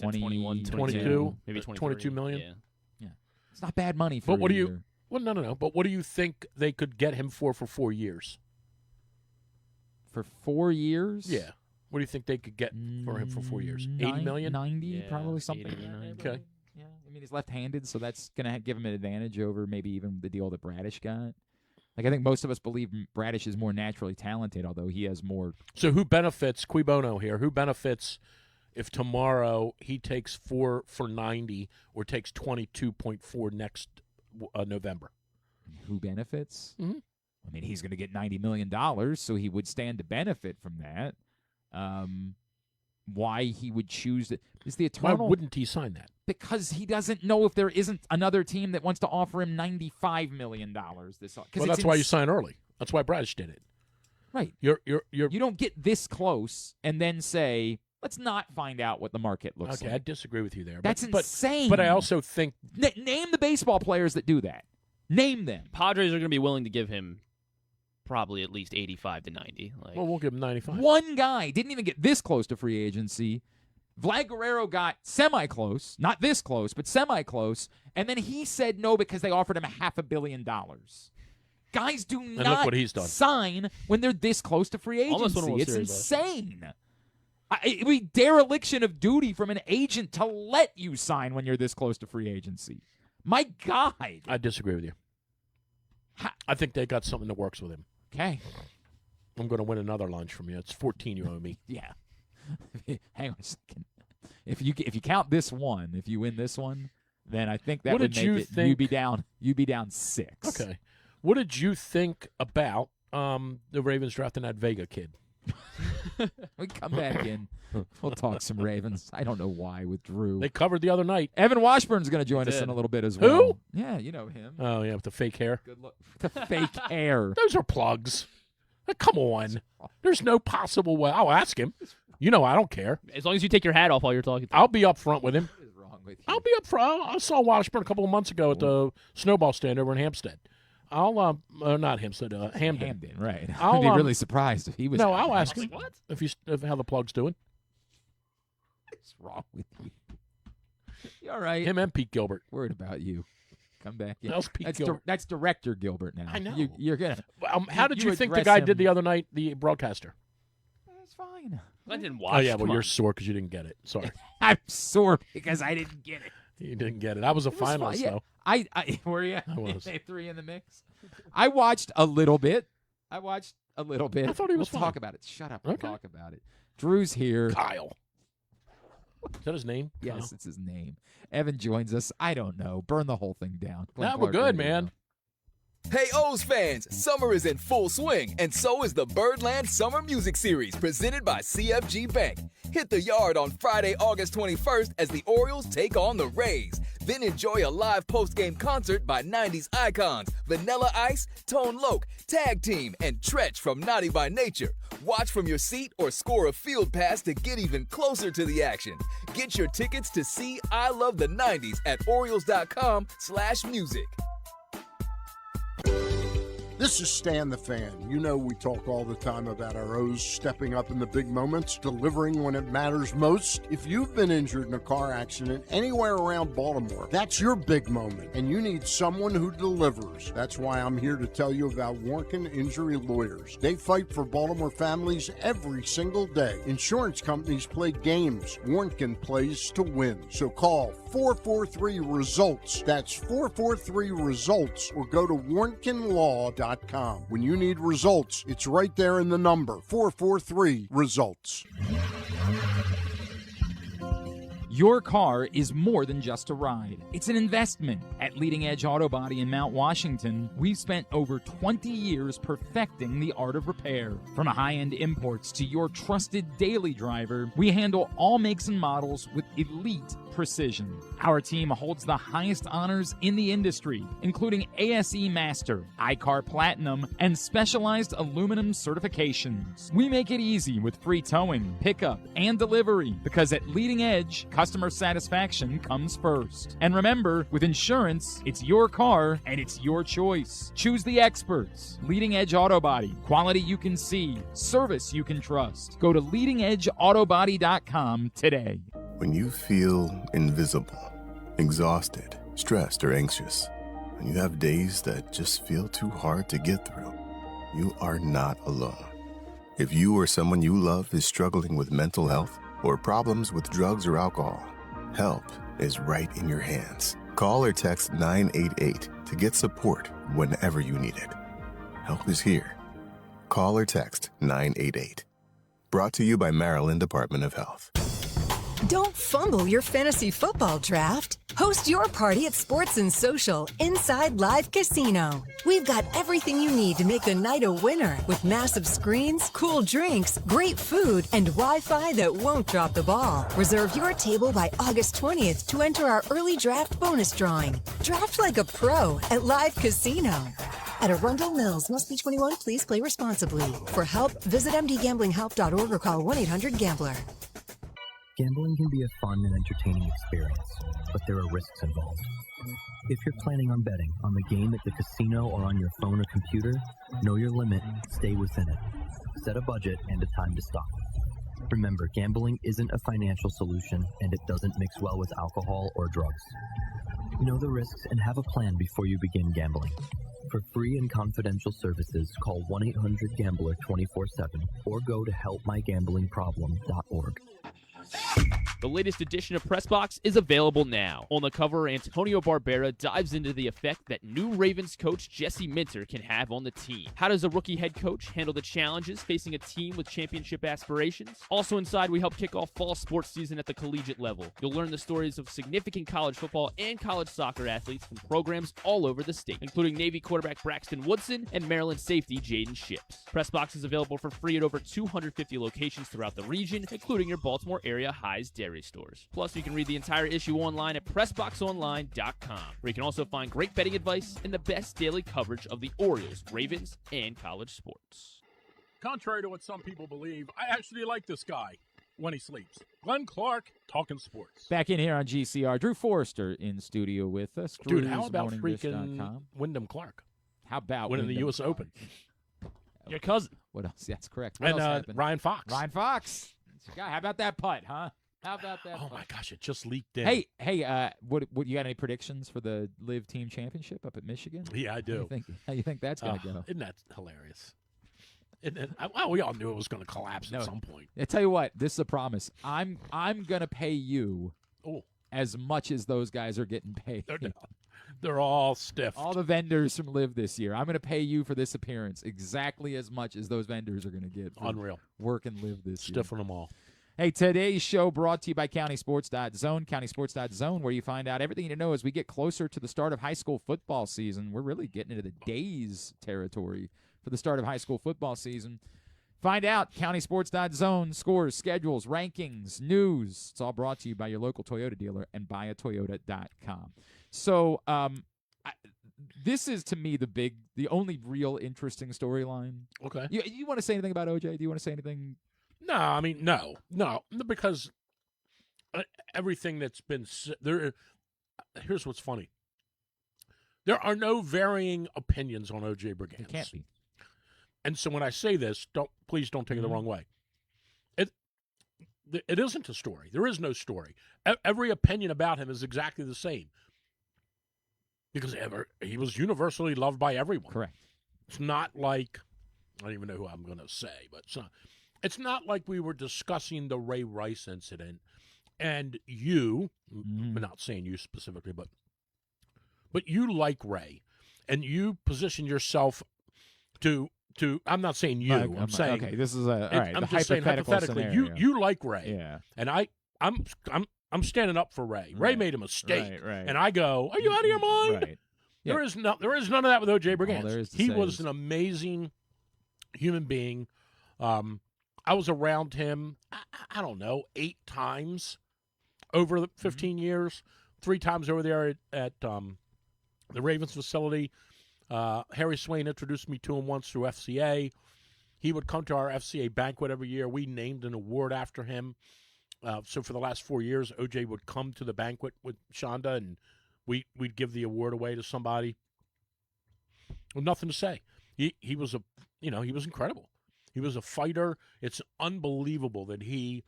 21, 22, maybe 22 million. Yeah, it's not bad money for. But what do either. Well, no. But what do you think they could get him for 4 years? For 4 years? Yeah. What do you think they could get for him for 4 years? 80 million? 90, probably something. 80, 90. Okay. Yeah, I mean he's left-handed, so that's gonna give him an advantage over maybe even the deal that Bradish got. Like, I think most of us believe Bradish is more naturally talented, although he has more. So who benefits, Cui Bono here, who benefits if tomorrow he takes 4 for 90 or takes 22.4 next November? Who benefits? Mhm. I mean, he's going to get $90 million, so he would stand to benefit from that. Why he would choose it is the eternal. Why wouldn't he sign that? Because he doesn't know if there isn't another team that wants to offer him $95 million this. Well, that's why you sign early. That's why Bradish did it. Right. You don't get this close and then say, let's not find out what the market looks okay. like. I disagree with you there. That's insane. But I also think name the baseball players that do that. Name them. Padres are going to be willing to give him probably at least 85 to 90. Well, we'll give him 95. One guy didn't even get this close to free agency. Vlad Guerrero got semi-close, not this close, but semi-close, and then he said no because they offered him $500 million. Guys do look not what he's done. sign when they're this close to free Almost won a agency. World It's Series, insane. It would be dereliction of duty from an agent to let you sign when you're this close to free agency. My God. I disagree with you. I think they got something that works with him. Okay. I'm going to win another lunch from you. It's 14 you owe me. Yeah. Hang on a second. If you count this one, if you win this one, then I think that What would did make you it. think- You'd be down 6. Okay. What did you think about the Ravens drafting that Vega kid? We come back in. We'll talk some Ravens. I don't know why with Drew. They covered the other night. Evan Washburn's going to join us Did. in a little bit as Who? well. Yeah, you know him. Oh, yeah, with the fake hair. Good look. The fake hair. Those are plugs. Come on. There's no possible way. I'll ask him. You know, I don't care. As long as you take your hat off while you're talking. I'll be up front with him. What is wrong with you? I'll be up front. I saw Washburn a couple of months ago at the snowball stand over in Hampstead. Not Hampstead, Hamden. Hamden, right. I'll, I'd be really surprised if he was. No, I'll ask him. What? If how the plug's doing. What's wrong with you? You all right? Him and Pete Gilbert. Worried about you. Come back in. How's Pete Gilbert? That's director Gilbert now. I know. You're gonna. How did you think the address guy him. did the other night, the broadcaster? It's fine. I didn't watch. Oh, yeah, well, Come you're on. sore because you didn't get it. Sorry. I'm sore because I didn't get it. You didn't get it. I was a It was fine, finalist, yeah. though. I were you? I was. They 3 in the mix. I watched a little bit. I thought he was We'll fine. talk about it. Shut up and Okay. talk about it. Drew's here. Kyle. Is that his name? Yes, Kyle? it's his name. Evan joins us. I don't know. Burn the whole thing down. Glenn Nah, we're Clark good, Radio. man. Hey O's fans, summer is in full swing, and so is the Birdland Summer Music Series presented by CFG Bank. Hit the yard on Friday, August 21st as the Orioles take on the Rays. Then enjoy a live post-game concert by 90s icons Vanilla Ice, Tone Loc, Tag Team, and Tretch from Naughty by Nature. Watch from your seat or score a field pass to get even closer to the action. Get your tickets to see I Love the 90s at Orioles.com/music. This is Stan the Fan. You know we talk all the time about our O's stepping up in the big moments, delivering when it matters most. If you've been injured in a car accident anywhere around Baltimore, that's your big moment, and you need someone who delivers. That's why I'm here to tell you about Warnken Injury Lawyers. They fight for Baltimore families every single day. Insurance companies play games. Warnken plays to win. So call 443-RESULTS. That's 443-RESULTS, or go to warnkenlaw.com. When you need results, it's right there in the number, 443-RESULTS. Your car is more than just a ride. It's an investment. At Leading Edge Auto Body in Mount Washington, we've spent over 20 years perfecting the art of repair. From high-end imports to your trusted daily driver, we handle all makes and models with elite precision. Our team holds the highest honors in the industry, including ASE Master, iCar Platinum, and specialized aluminum certifications. We make it easy with free towing, pickup, and delivery, because at Leading Edge, customer satisfaction comes first. And remember, with insurance, it's your car and it's your choice. Choose the experts. Leading Edge Auto Body. Quality you can see. Service you can trust. Go to leadingedgeautobody.com today. When you feel invisible, exhausted, stressed, or anxious, and you have days that just feel too hard to get through, you are not alone. If you or someone you love is struggling with mental health or problems with drugs or alcohol, help is right in your hands. Call or text 988 to get support whenever you need it. help is here. Call or text 988. Brought to you by Maryland Department of Health. Don't fumble your fantasy football draft. Host your party at Sports and Social Inside Live Casino. We've got everything you need to make the night a winner with massive screens, cool drinks, great food, and Wi-Fi that won't drop the ball. Reserve your table by August 20th to enter our early draft bonus drawing. Draft like a pro at Live Casino. At Arundel Mills, must be 21. Please play responsibly. For help, visit mdgamblinghelp.org or call 1-800-GAMBLER. Gambling can be a fun and entertaining experience, but there are risks involved. If you're planning on betting on the game at the casino or on your phone or computer, know your limit, stay within it. Set a budget and a time to stop. Remember, gambling isn't a financial solution, and it doesn't mix well with alcohol or drugs. Know the risks and have a plan before you begin gambling. For free and confidential services, call 1-800-GAMBLER 24/7 or go to helpmygamblingproblem.org. The latest edition of Pressbox is available now. On the cover, Antonio Barbera dives into the effect that new Ravens coach Jesse Minter can have on the team. How does a rookie head coach handle the challenges facing a team with championship aspirations? Also inside, we help kick off fall sports season at the collegiate level. You'll learn the stories of significant college football and college soccer athletes from programs all over the state, including Navy quarterback Braxton Woodson and Maryland safety Jaden Ships. Pressbox is available for free at over 250 locations throughout the region, including your Baltimore area High's Dairy stores. Plus, you can read the entire issue online at PressBoxOnline.com, where you can also find great betting advice and the best daily coverage of the Orioles, Ravens, and college sports. Contrary to what some people believe, I actually like this guy when he sleeps. Glenn Clark, talking sports. Back in here on GCR, Drew Forrester in studio with us. Dude, how about freaking DrewsMorningDish.com. Wyndham Clark How about winning the Wyndham U.S. Clark? Open? Your cousin. What else? That's correct. What else And happened? Ryan Fox. Ryan Fox. That's your guy. How about that putt, huh? How about that? Oh, putt? my gosh, it just leaked in. Hey, what you got any predictions for the Live Team Championship up at Michigan? Yeah, I do. How you think that's going to go? Isn't that hilarious? Well, we all knew it was going to collapse at some point. I tell you what, this is a promise. I'm going to pay you as much as those guys are getting paid. They're all stiff. All the vendors from Live this year. I'm going to pay you for this appearance exactly as much as those vendors are going to get. Unreal. Work and Live this year. Stiffing them all. Hey, today's show brought to you by CountySports.Zone. CountySports.Zone, where you find out everything you need to know as we get closer to the start of high school football season. We're really getting into the days territory for the start of high school football season. Find out CountySports.Zone, scores, schedules, rankings, news. It's all brought to you by your local Toyota dealer and buyatoyota.com. So this is, to me, the only real interesting storyline. Okay. You want to say anything about OJ? Do you want to say anything? No, I mean, no, because everything that's been there. Here's what's funny. There are no varying opinions on O.J. Brigance. It can't be. And so when I say this, please don't take it the wrong way. It isn't a story. There is no story. Every opinion about him is exactly the same because he was universally loved by everyone. Correct. It's not like I don't even know who I'm going to say, but it's not like we were discussing the Ray Rice incident, and you, I'm not saying you specifically, but you like Ray, and you position yourself to. I'm not saying you. I'm saying okay. This is all right. I'm just saying hypothetically, scenario. you like Ray, yeah, and I'm standing up for Ray. Ray made a mistake, right. and I go, "Are you out of your mind?" Right. Yeah. There is none of that with O.J. Brigance. He was an amazing human being. I was around him, I don't know, 8 times over the 15 years, 3 times over there at the Ravens facility. Harry Swain introduced me to him once through FCA. He would come to our FCA banquet every year. We named an award after him. So for the last 4 years, OJ would come to the banquet with Shonda, and we'd give the award away to somebody. Well, nothing to say. He was he was incredible. He was a fighter. It's unbelievable that he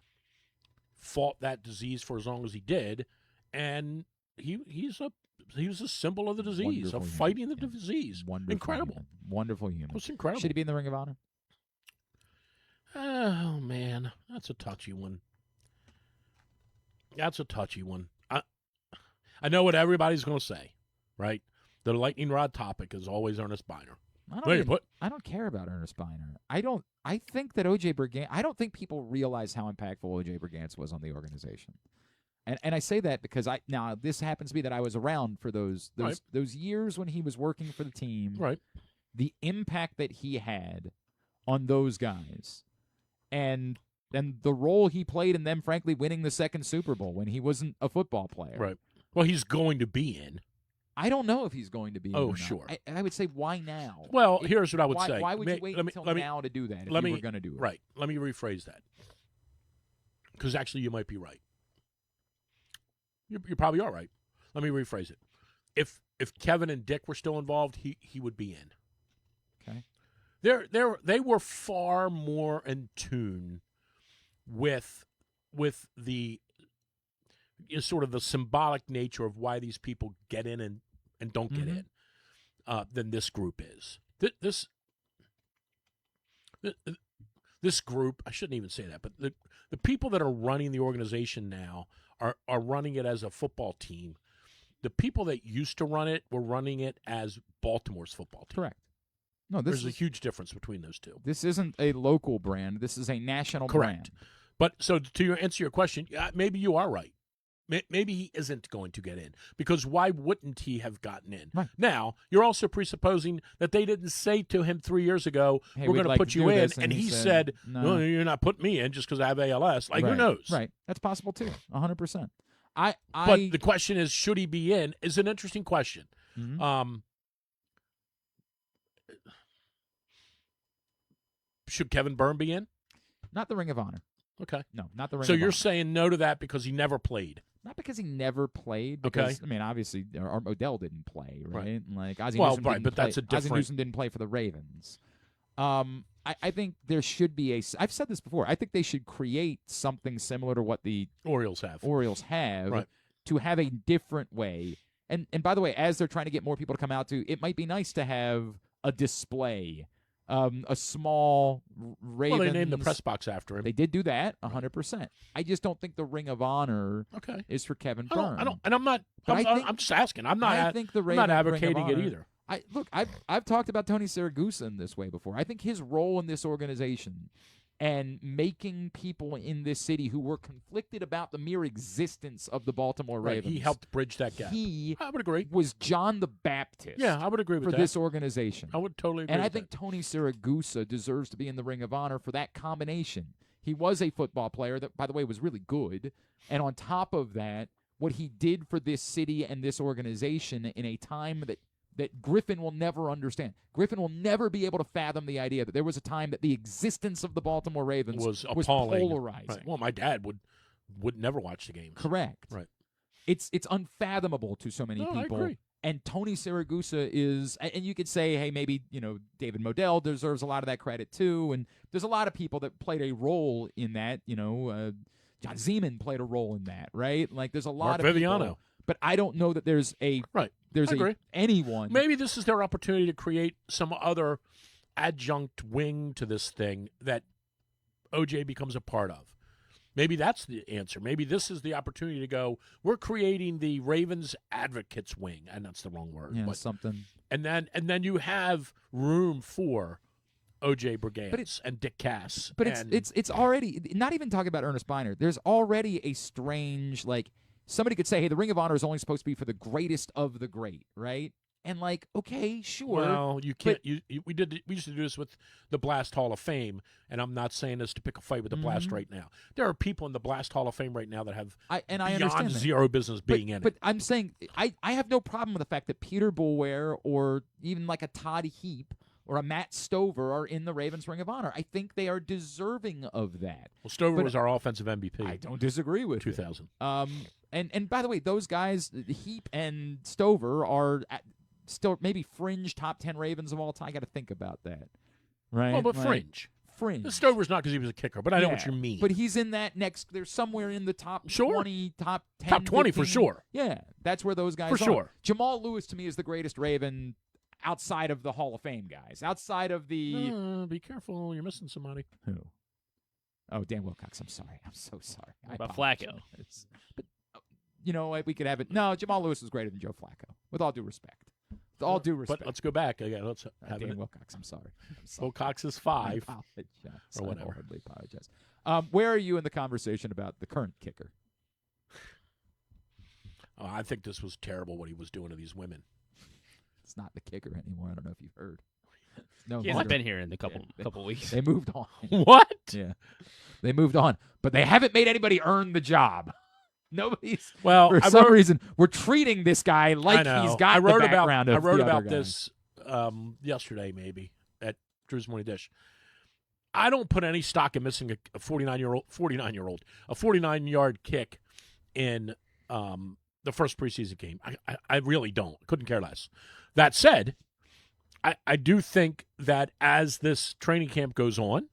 fought that disease for as long as he did, and he was a symbol of the disease, of fighting the disease. Wonderful incredible. Human. Wonderful human. It was incredible. Should he be in the Ring of Honor? Oh, man. That's a touchy one. I know what everybody's going to say, right? The lightning rod topic is always Ernest Biner. I don't care about Ernest Biner. I think that O.J. Brigance. I don't think people realize how impactful O.J. Brigance was on the organization. And I say that because now this happens to be that I was around for those years when he was working for the team. Right. The impact that he had on those guys, and the role he played in them, frankly, winning the second Super Bowl when he wasn't a football player. Right. Well, he's going to be in. I don't know if he's going to be. Oh, in or sure. Not. I would say, why now? Well, here's what I would say. Why would you wait until now to do that if you were going to do it? Right. Let me rephrase that. Because actually, you might be right. You probably are right. Let me rephrase it. If Kevin and Dick were still involved, he would be in. Okay. They were far more in tune with the sort of the symbolic nature of why these people get in and don't get in than this group is. This group, I shouldn't even say that, but the people that are running the organization now are running it as a football team. The people that used to run it were running it as Baltimore's football team. Correct. No, there's a huge difference between those two. This isn't a local brand. This is a national Correct. brand. But so to answer your question, maybe you are right. Maybe he isn't going to get in, because why wouldn't he have gotten in? Right. Now, you're also presupposing that they didn't say to him 3 years ago, hey, we're going to put you in, and he said, no, well, you're not putting me in just because I have ALS. Like, right. Who knows? Right. That's possible, too, 100%. But the question is, should he be in, is an interesting question. Mm-hmm. Should Kevin Byrne be in? Not the Ring of Honor. Okay. No, not the Ring of So Honor. you're saying no to that because he never played? Not because he never played. Because, I mean, obviously, Odell didn't play, right? Like Ozzie Newsome didn't but play. that's a different. Ozzie Newsome didn't play for the Ravens. I think there should be I've said this before. I think they should create something similar to what the Orioles have. Right. To have a different way. And by the way, as they're trying to get more people to come out to, it might be nice to have a display. A small Ravens. Well, they named the press box after him. They did do that, 100%. I just don't think the Ring of Honor is for Kevin Byrne. I'm just asking. I'm not advocating it either. I've talked about Tony Siragusa in this way before. I think his role in this organization and making people in this city who were conflicted about the mere existence of the Baltimore Ravens. He helped bridge that gap. I would agree. Was John the Baptist. Yeah, I would agree with for that. this organization. I would totally agree. And I think Tony Siragusa deserves to be in the Ring of Honor for that combination. He was a football player that, by the way, was really good. And on top of that, what he did for this city and this organization in a time that Griffin will never understand. Griffin will never be able to fathom the idea that there was a time that the existence of the Baltimore Ravens was polarizing. Right. Well, my dad would never watch the games. Correct. Right. It's unfathomable to so many people. I agree. And Tony Siragusa is, and you could say, hey, maybe, David Modell deserves a lot of that credit too. And there's a lot of people that played a role in that, John Zeman played a role in that, right? Like there's a lot Mark of Viviano. people. But I don't know that there's anyone. Maybe this is their opportunity to create some other adjunct wing to this thing that OJ becomes a part of. Maybe that's the answer. Maybe this is the opportunity to go, we're creating the Ravens advocates wing, and that's the wrong word. Yeah, but something. And then you have room for O.J. Brigance and Dick Cass. But it's already, not even talking about Ernest Biner, there's already a strange, somebody could say, hey, the Ring of Honor is only supposed to be for the greatest of the great, right? And okay, sure. Well, you can't. We used to do this with the Blast Hall of Fame, and I'm not saying this to pick a fight with the Blast right now. There are people in the Blast Hall of Fame right now that have I beyond understand zero business being in it. But I'm saying I have no problem with the fact that Peter Boulware or even like a Todd Heap or a Matt Stover are in the Ravens Ring of Honor. I think they are deserving of that. Well, Stover was our offensive MVP. I don't disagree with 2000. And by the way, those guys, Heap and Stover, are still maybe fringe top 10 Ravens of all time. I got to think about that, right? Well, but fringe. Stover's not because he was a kicker, but I know what you mean. But he's in that next. There's somewhere in the top 20, top 10, top 20 15. for sure. Yeah, that's where those guys for sure. Jamal Lewis to me is the greatest Raven outside of the Hall of Fame guys. Outside of the. Be careful, you're missing somebody. Who? Oh, Dan Wilcox. I'm sorry. I'm so sorry. About Flacco. But we could have it. No, Jamal Lewis was greater than Joe Flacco, with all due respect. all due respect. But let's go back again. Let's have Dan it. Wilcox, I'm sorry. Wilcox is I 5 apologize. or whatever. I wholeheartedly apologize. Where are you in the conversation about the current kicker? I think this was terrible what he was doing to these women. It's not the kicker anymore. I don't know if you've heard. No, He hasn't been here in a couple weeks. They moved on. What? Yeah, they moved on, but they haven't made anybody earn the job. Nobody's. Well, for some reason, we're treating this guy like he's got the background of I wrote the other about guy. this yesterday, maybe at Drew's Morning Dish. I don't put any stock in missing a 49-yard kick in the first preseason game. I really don't. Couldn't care less. That said, I do think that as this training camp goes on,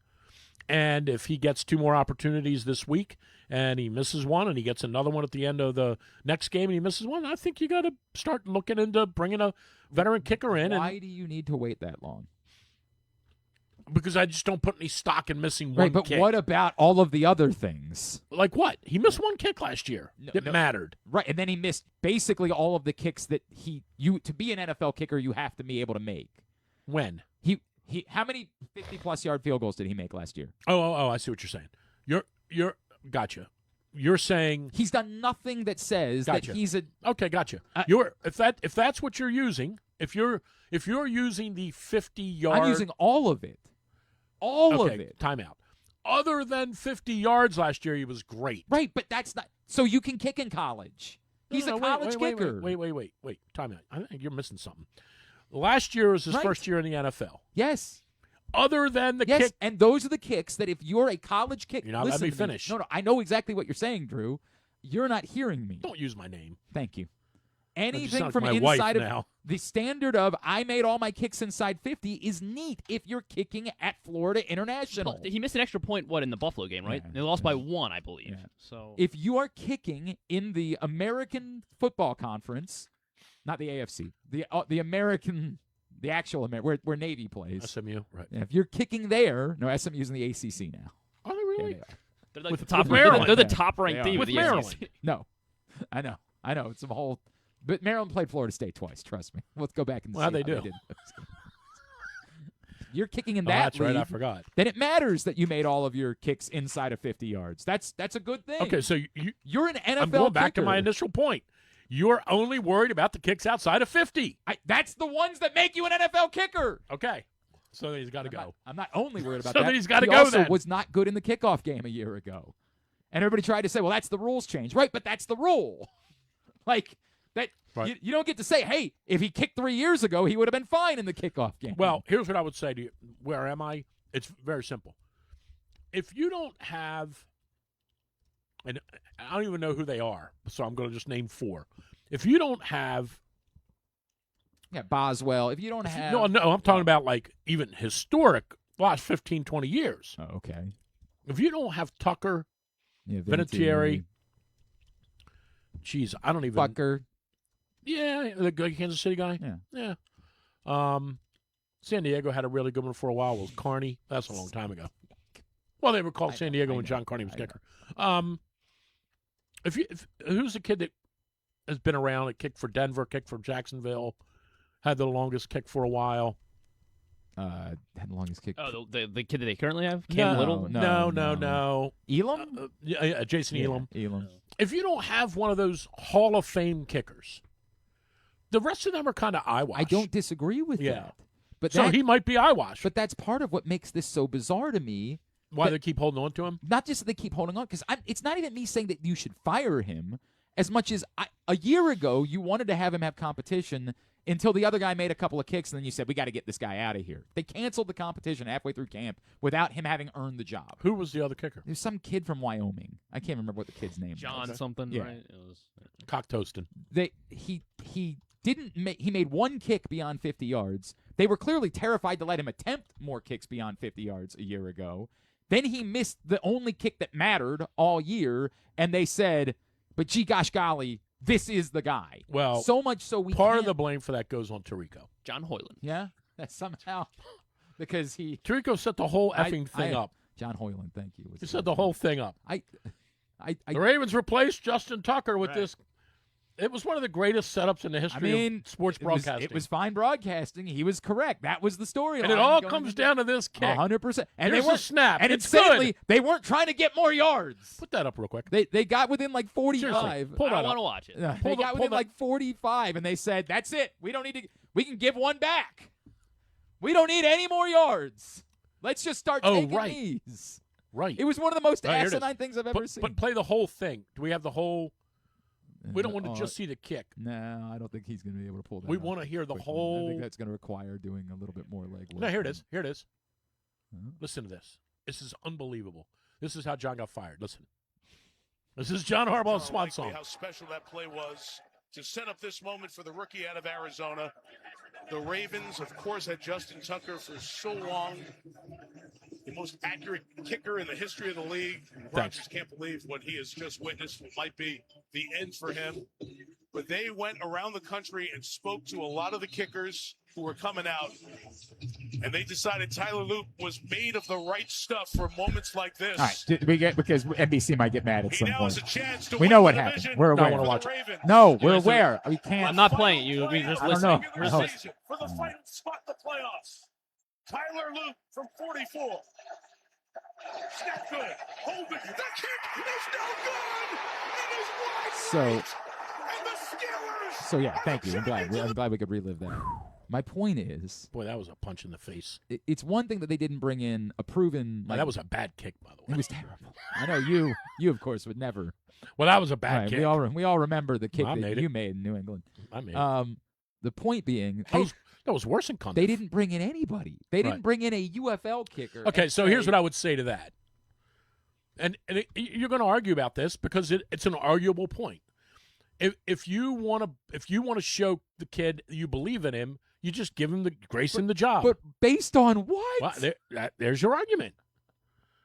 and if he gets 2 more opportunities this week and he misses one and he gets another one at the end of the next game and he misses one, I think you got to start looking into bringing a veteran kicker in. Why do you need to wait that long? Because I just don't put any stock in missing one Right, but kick. what about all of the other things? Like what? He missed one kick last year. It mattered. Right, and then he missed basically all of the kicks that to be an NFL kicker, you have to be able to make. When? How many 50-plus yard field goals did he make last year? Oh, I see what you're saying. You're gotcha. You're saying he's done nothing that says gotcha. that he's a okay. Gotcha. If that's what you're using, if you're using the 50-yard, I'm using all of it. All of it. Timeout. Other than 50 yards last year, he was great. Right, but that's not. So you can kick in college. He's a college kicker. Wait. Timeout. I think you're missing something. Last year was his first year in the NFL. Yes. Other than the kick. And those are the kicks that if you're a college kicker. You're not letting me finish. No, I know exactly what you're saying, Drew. You're not hearing me. Don't use my name. Thank you. Anything like from my inside wife of now. the standard of I made all my kicks inside 50 is neat if you're kicking at Florida International. Well, he missed an extra point, in the Buffalo game, right? Yeah, They lost by 1, I believe. Yeah. So if you are kicking in the American Football Conference, not the AFC, the American, the actual American, where Navy plays. SMU, right. Yeah, if you're kicking there, no, SMU's in the ACC now. Are they really? Yeah, they're like With the top. Maryland. They're the Yeah, top-ranked they team are. with With the Maryland. SEC. No, I know. It's a whole. But Maryland played Florida State twice. Trust me. Let's go back and see Well, how they do. did. You're kicking in Oh, that that's right. I league, forgot. then it matters that you made all of your kicks inside of 50 yards. That's a good thing. Okay, so You're an NFL I'm going back kicker. to my initial point. You're only worried about the kicks outside of 50. That's the ones that make you an NFL kicker. Okay. So he's got to go. I'm not only worried about So that. then he's gotta He go also then. was not good in the kickoff game a year ago. And everybody tried to say, well, that's the rules change. Right, but that's the rule. Like, that Right. you don't get to say, hey, if he kicked 3 years ago, he would have been fine in the kickoff game. Well, here's what I would say to you. Where am I? It's very simple. If you don't have, and I don't even know who they are, so I'm going to just name 4. If you don't have, yeah, Boswell, if you don't have. no, I'm talking about like even historic last 15, 20 years. Oh, okay. If you don't have Tucker, Yeah, Vinatieri, geez, I don't even. Bucker. Yeah, the Kansas City guy. Yeah. San Diego had a really good one for a while. It was Carney. That's a long time ago. Well, they were called San Diego when John Carney was kicker. Who's the kid that has been around? That kicked for Denver, kicked for Jacksonville, had the longest kick for a while. Had the longest kick. Oh, the kid that they currently have, Cam Little. No. Elam? Jason Elam. Elam. If you don't have one of those Hall of Fame kickers, the rest of them are kind of eyewash. I don't disagree with that. But so he might be eyewash. But that's part of what makes this so bizarre to me. Why they keep holding on to him? Not just that they keep holding on, because it's not even me saying that you should fire him as much as a year ago you wanted to have him have competition until the other guy made a couple of kicks, and then you said, we got to get this guy out of here. They canceled the competition halfway through camp without him having earned the job. Who was the other kicker? There's some kid from Wyoming. I can't remember what the kid's name John was. something, Yeah. right? It was, Cock toasting. He didn't make. He made one kick beyond 50 yards. They were clearly terrified to let him attempt more kicks beyond 50 yards a year ago. Then he missed the only kick that mattered all year, and they said, but gee gosh golly, this is the guy. Well, so much so we part can't, of the blame for that goes on Tirico. John Hoyland. Yeah, that's somehow because he Tirico set the whole effing thing up. John Hoyland, thank you. He set the whole thing up. I The Ravens replaced Justin Tucker with this. It was one of the greatest setups in the history of sports broadcasting. It was fine broadcasting. He was correct. That was the storyline. And it all comes down to this kick. 100%. And Here's they weren't a snap. And it's insanely, good. they weren't trying to get more yards. Put that up real quick. They got within like 45. Seriously, pull that I up. want to watch it. They got within like 45, and they said, "That's it. We don't need to. We can give one back. We don't need any more yards. Let's just start taking these." Right. It was one of the most Right, here it is. asinine things I've ever seen. But play the whole thing. Do we have the whole? We don't want to just see the kick. No, I don't think he's going to be able to pull that. We off want to hear the quickly. whole. I think that's going to require doing a little bit more legwork. No, here it is. Here it is. Huh? Listen to this. This is unbelievable. This is how John got fired. Listen. This is John Harbaugh's swan song. How special that play was to set up this moment for the rookie out of Arizona. The Ravens, of course, had Justin Tucker for so long. The most accurate kicker in the history of the league. Rodgers can't believe what he has just witnessed. What might be the end for him. But they went around the country and spoke to a lot of the kickers who were coming out. And they decided Tyler Loop was made of the right stuff for moments like this. All right, did we get because NBC might get mad at He some now point. has a chance to We win know what the happened. division We're No, I aware. wanna watch for the it. Ravens. No, we're aware. We can't. I'm not playing it. We're just I don't listening. know. We're I just hope- listening. For the final spot in the playoffs. Tyler Loop from 44. Snap good. Hold it. The kick is no good. It is wide So- right. And the Steelers. So yeah, thank you. I'm glad we could relive that. My point is, Boy, that was a punch in the face. it's one thing that they didn't bring in a proven. That was a bad kick, by the way. It was terrible. I know you of course would never. Well, that was a bad Right, kick. we all remember the kick I that made you it. made in New England. I mean, The point being, that was worse than Cundiff. they didn't bring in anybody. They didn't Right. bring in a UFL kicker. Okay, and so here's say- what I would say to that. And you're going to argue about this because it's an arguable point. If you want to show the kid you believe in him, you just give him the grace in the job. But based on what? Well, there's your argument.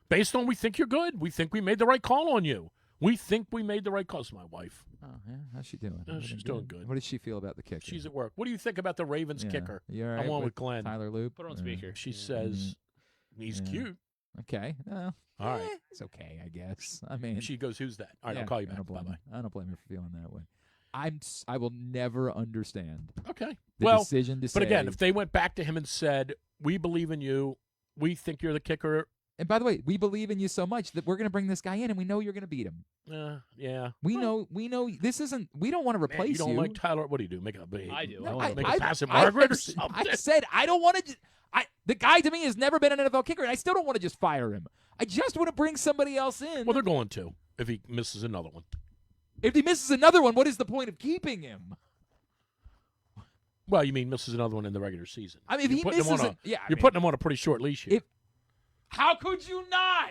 Based on we think you're good. We think we made the right call on you. We think we made the right call. It's my wife. Oh, yeah. How's she doing? She's doing good. What does she feel about the kicker? She's at work. What do you think about the Ravens kicker? You all I'm right on with Glenn. Tyler Loop. Put her on speaker. She says he's cute. Okay. Well, All right. It's okay, I guess. I mean, She goes, "Who's that?" All right, yeah, I'll call you I back. don't blame Bye bye. her. I don't blame her for feeling that way. I will never understand Okay. the Well, decision to say. but again, if they went back to him and said, "We believe in you. We think you're the kicker." and by the way, we believe in you so much that we're going to bring this guy in, and we know you're going to beat him. Yeah. We know this isn't. We don't want to Man, replace you don't like Tyler. What do you do? Make a big. I do. No, Make a I- pass at I- Margaret or I've- something. I said I don't want to. The guy to me has never been an NFL kicker, and I still don't want to just fire him. I just want to bring somebody else in. Well, they're going to if he misses another one. If he misses another one, what is the point of keeping him? Well, you mean misses another one in the regular season? I mean, if You're he putting him misses on it, yeah, I you're mean, putting him on a pretty short leash here. how could you not?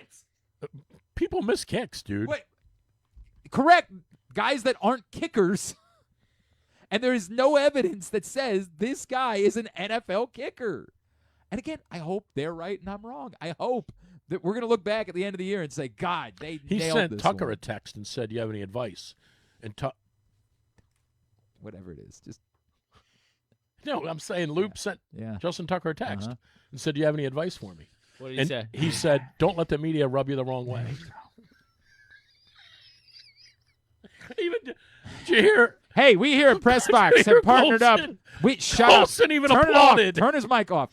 People miss kicks, dude. Wait, correct. Guys that aren't kickers, and there is no evidence that says this guy is an NFL kicker. And again, I hope they're right and I'm wrong. I hope that we're going to look back at the end of the year and say, God, they He nailed sent this Tucker one. a text and said, "Do you have any advice?" And Whatever it is, just no, I'm saying Loop sent yeah. Justin Tucker a text Uh-huh. and said, "Do you have any advice for me?" What did he And say? he said, "Don't let the media rub you the wrong way." Even did you hear? Hey, we here at Press Box have partnered up. Colson- We shut up. Colson even Turn applauded. it off. Turn his mic off.